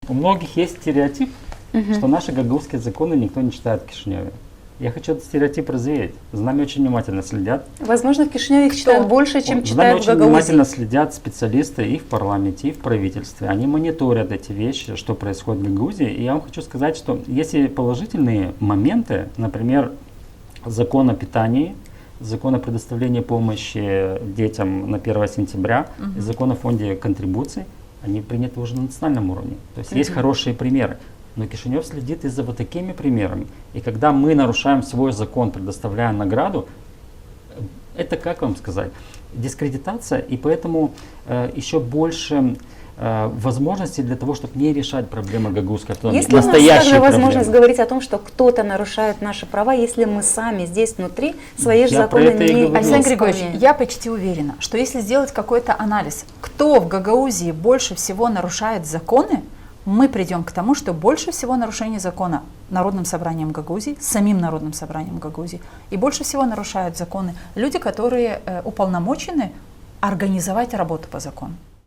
У многих есть стереотип, что наши гагаузские законы никто не читает в Кишиневе. Я хочу этот стереотип развеять. За нами очень внимательно следят. Возможно, в Кишиневе их читают больше, чем За нами читают в очень Гагаузии. внимательно следят специалисты и в парламенте, и в правительстве. Они мониторят эти вещи, что происходит в Гагаузии. И я вам хочу сказать, что есть положительные моменты, например, закон о питании, закон о предоставлении помощи детям на 1 сентября, и закон о фонде контрибуций, они приняты уже на национальном уровне. То есть есть хорошие примеры. Но Кишинев следит и за вот такими примерами. И когда мы нарушаем свой закон, предоставляя награду, это, как вам сказать, дискредитация, и поэтому еще больше возможностей для того, чтобы не решать проблемы гагаузской автономии. Есть ли у нас также возможность говорить о том, что кто-то нарушает наши права, если мы сами здесь внутри свои же законы не Александр Григорьевич, я почти уверена, что если сделать какой-то анализ, кто в Гагаузии больше всего нарушает законы, мы придем к тому, что больше всего нарушений закона Народным собранием Гагаузии, самим Народным собранием Гагаузии, и больше всего нарушают законы люди, которые уполномочены организовать работу по закону.